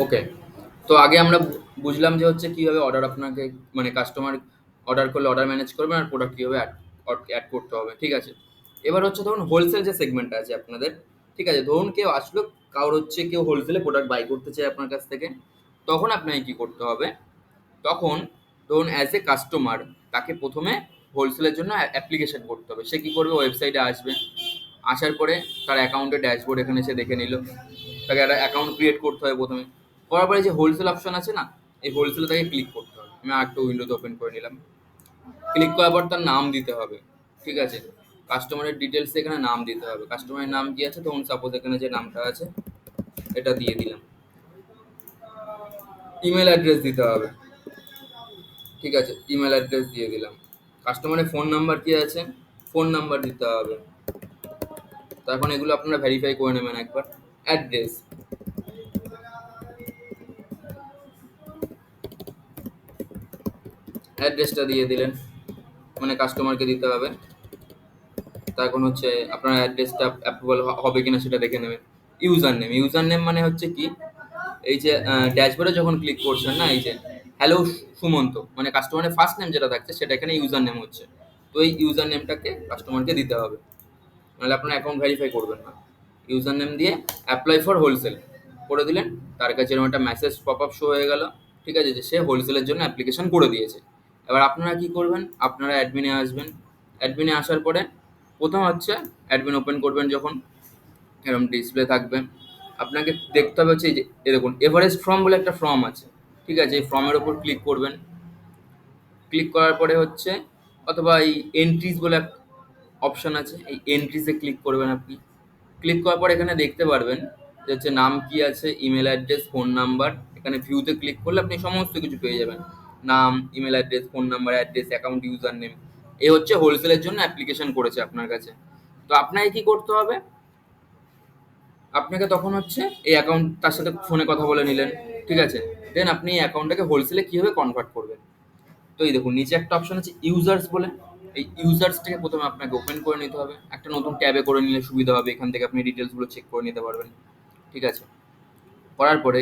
ওকে। তো আগে আমরা বুঝলাম যে হচ্ছে কিভাবে অর্ডার আপনাকে মানে কাস্টমার অর্ডার করলে অর্ডার ম্যানেজ করবেন আর প্রোডাক্ট কিভাবে অ্যাড করতে হবে। ঠিক আছে? এবার হচ্ছে ধরুন হোলসেল যে সেগমেন্টটা আছে আপনাদের, ঠিক আছে? ধরুন কেউ আসলো, কারোর হচ্ছে কেউ হোলসেলে প্রোডাক্ট বাই করতে চায় আপনার কাছ থেকে। তখন আপনাকে কি করতে হবে? তখন ধরুন অ্যাজ এ কাস্টমার তাকে ১ম এ হোলসেলের জন্য অ্যাপ্লিকেশন করতে হবে। সে কি করবে? ওয়েবসাইটে আসবে। আসার পরে তার অ্যাকাউন্টের ড্যাশবোর্ড এখানে সে দেখে নিল। তাকে একটা অ্যাকাউন্ট ক্রিয়েট করতে হবে ১ম এ। করার পরে যে হোলসেল অপশন আছে না? এই হোলসেলে তাকে ক্লিক করতে হবে। আমি আরেকটা উইন্ডোতে ওপেন করে নিলাম। ক্লিক করার পর তার নাম দিতে হবে। ঠিক আছে? কাস্টমারের ডিটেইলস এখানে নাম দিতে হবে। কাস্টমারের নাম কি আছে? ধরুন সাপোজ এখানে যে নামটা আছে এটা দিয়ে দিলাম। ইমেল অ্যাড্রেস দিতে হবে। ঠিক আছে? ইমেল অ্যাড্রেস দিয়ে দিলাম। কাস্টমারের ফোন নাম্বার কি আছে? ফোন নাম্বার দিতে হবে। তো এখন এগুলো আপনারা ভেরিফাই করে নেবেন একবার। অ্যাড্রেস, অ্যাড্রেসটা দিয়ে দিলেন। মানে কাস্টমারকে দিতে হবে। তা এখন হচ্ছে আপনার অ্যাড্রেসটা অ্যাপ্রুভাল হবে কিনা সেটা দেখে নেবেন। ইউজার নেম মানে হচ্ছে কি? এই যে ড্যাশবোর্ডে যখন ক্লিক করছেন না, এই যে হ্যালো সুমন্ত, মানে কাস্টমারের ফার্স্ট নেম যেটা থাকছে সেটা এখানে ইউজার নেম হচ্ছে। তো এই ইউজার নেমটাকে কাস্টমারকে দিতে হবে, নাহলে আপনার অ্যাকাউন্ট ভেরিফাই করবেন না। ইউজার নেম দিয়ে অ্যাপ্লাই ফর হোলসেল করে দিলেন। তার কাছে এরকম একটা মেসেজ পপ আপ শো হয়ে গেল। ঠিক আছে? যে সে হোলসেলের জন্য অ্যাপ্লিকেশন করে দিয়েছে। এবার আপনারা কি করবেন? আপনারা অ্যাডমিনে আসবেন। অ্যাডমিনে আসার পরে প্রথম হচ্ছে অ্যাডমিন ওপেন করবেন যখন, এরকম ডিসপ্লে থাকবে। আপনাকে দেখতে হবে হচ্ছে এই দেখুন এভারেস্ট ফর্ম বলে একটা ফর্ম আছে। ঠিক আছে? এই ফর্মের ওপর ক্লিক করবেন। ক্লিক করার পরে হচ্ছে অথবা এই এন্ট্রিজ বলে একটা অপশন আছে, এই এন্ট্রিজে ক্লিক করবেন আপনি। ক্লিক করার পর এখানে দেখতে পারবেন যে হচ্ছে নাম কি আছে, ইমেল অ্যাড্রেস, ফোন নাম্বার। এখানে ভিউতে ক্লিক করলে আপনি সমস্ত কিছু পেয়ে যাবেন। নাম, email address, phone number, address, account, user name. এ হচ্ছে হোলসেলের জন্য অ্যাপ্লিকেশন করেছে আপনার কাছে। তো আপনাকে কি করতে হবে? আপনাকে তখন হচ্ছে এই অ্যাকাউন্ট তার সাথে ফোনে কথা বলে নিলেন। ঠিক আছে? দেন আপনি এই অ্যাকাউন্টটাকে হোলসেলে কিভাবে কনভার্ট করবেন। তো এই দেখুন নিচে একটা অপশন আছে ইউজার্স বলে। এই ইউজার্সটাকে প্রথমে আপনাকে ওপেন করে নিতে হবে। একটা নতুন ট্যাবে করে নিলে সুবিধা হবে। এখান থেকে আপনি ডিটেলসগুলো চেক করে নিতে পারবেন। ঠিক আছে? করার পরে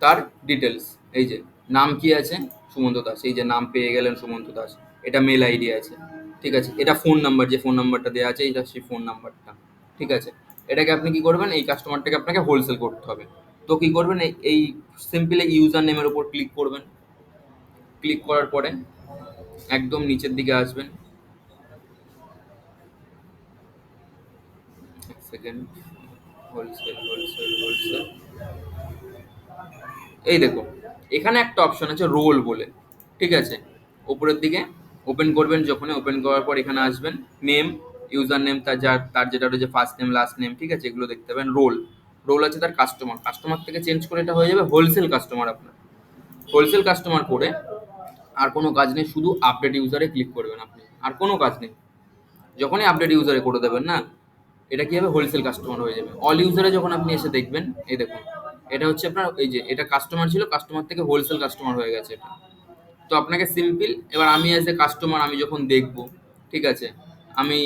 তার ডিটেলস, এই যে নাম কি আছে? সুমন্ত দাস। এই যে নাম পেয়ে গেলেন সুমন্ত দাস। এটা মেল আইডি আছে। ঠিক আছে? এটা ফোন নাম্বার, যে ফোন নাম্বারটা দেওয়া আছে এটা সেই ফোন নাম্বারটা। ঠিক আছে? এটাকে আপনি কি করবেন? এই কাস্টমারটাকে আপনাকে হোলসেল করতে হবে। তো কি করবেন? এই সিম্পল ইউজার নেমের উপর ক্লিক করবেন। ক্লিক করার পরে একদম নিচের দিকে আসবেন। এক সেকেন্ড। Wholesale, wholesale, wholesale. এই দেখুন এখানে একটা অপশন আছে রোল বলে। ঠিক আছে? উপরের দিকে ওপেন করবেন, যখন ওপেন করার পর এখানে আসবেন। নেম, ইউজার নেম, তার যেটা রয়েছে ফার্স্ট নেম লাস্ট নেম। ঠিক আছে? এগুলো দেখতে পাবেন। রোল, রোল আছে তার কাস্টমার। কাস্টমার থেকে চেঞ্জ করে এটা হয়ে যাবে হোলসেল কাস্টমার আপনার। হোলসেল কাস্টমার করে আর কোনো কাজ নেই, শুধু আপডেট ইউজারে ক্লিক করবেন আপনি। আর কোনো কাজ নেই। যখনই আপডেট ইউজারে করে দেবেন না, এটা কি হবে? হোলসেল কাস্টমার হয়ে যাবে। অল ইউজারে যখন আপনি এসে দেখবেন, এই দেখুন এটা হচ্ছে আপনার, এই যে এটা কাস্টমার ছিল, কাস্টমার থেকে হোলসেল কাস্টমার হয়ে গেছে এটা। তো আপনাকে সিম্পল, এবার আমি অ্যাজ এ কাস্টমার আমি যখন দেখব, ঠিক আছে, আমি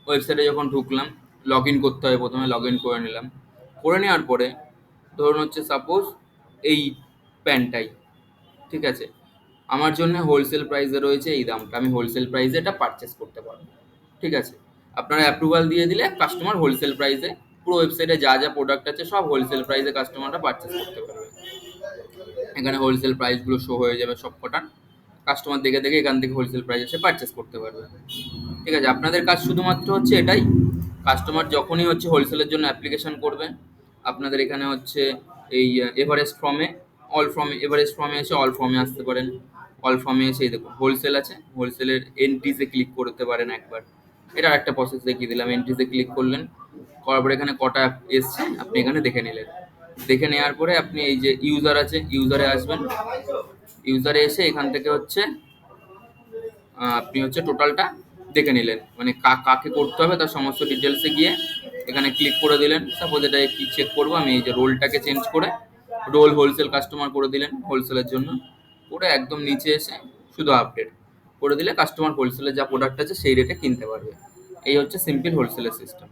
ওয়েবসাইটে যখন ঢুকলাম, লগ ইন করতে হবে প্রথমে। লগ ইন করে নিলাম। করে নেওয়ার পরে ধরুন হচ্ছে সাপোজ এই প্যান্টটাই, ঠিক আছে, আমার জন্য হোলসেল প্রাইসে রয়েছে এই দামটা। আমি হোলসেল প্রাইসে এটা পারচেস করতে পারবো। ঠিক আছে? আপনারা অ্যাপ্রুভাল দিয়ে দিলে কাস্টমার হোলসেল প্রাইসে পুরো ওয়েবসাইটে যা যা প্রোডাক্ট আছে সব হোলসেল প্রাইসে কাস্টমাররা পারচেস করতে পারবে। এখানে হোলসেল প্রাইসগুলো শো হয়ে যাবে সব কটা। কাস্টমার দেখে দেখে এখান থেকে হোলসেল প্রাইসে সে পারচেস করতে পারবে। ঠিক আছে? আপনাদের কাজ শুধুমাত্র হচ্ছে এটাই। কাস্টমার যখনই হচ্ছে হোলসেলের জন্য অ্যাপ্লিকেশন করবে, আপনাদের এখানে হচ্ছে এই এভারেস্ট ফর্মে, অল ফর্মে, এভারেস্ট ফর্মে এসে অল ফর্মে আসতে পারেন। অল ফর্মে এসে এই দেখুন হোলসেল আছে, হোলসেলের এন্ট্রিজে ক্লিক করতে পারেন একবার। এটা একটা প্রসেস দেখিয়ে দিলাম। এন্ট্রিজে ক্লিক করলেন, করার পরে এখানে কটা এসছে আপনি এখানে দেখে নিলেন। দেখে নেওয়ার পরে আপনি এই যে ইউজার আছে, ইউজারে আসবেন। ইউজারে এসে এখান থেকে হচ্ছে আপনি হচ্ছে টোটালটা দেখে নিলেন, মানে কাকে করতে হবে তার সমস্ত ডিটেলসে গিয়ে এখানে ক্লিক করে দিলেন। সাপোজ এটা কি চেক করবো আমি, এই যে রোলটাকে চেঞ্জ করে রোল হোলসেল কাস্টমার করে দিলেন হোলসেলের জন্য। করে একদম নিচে এসে শুধু আপডেট করে দিলে কাস্টমার হোলসেলের যা প্রোডাক্ট আছে সেই রেটে কিনতে পারবে। এই হচ্ছে সিম্পল হোলসেলের সিস্টেম।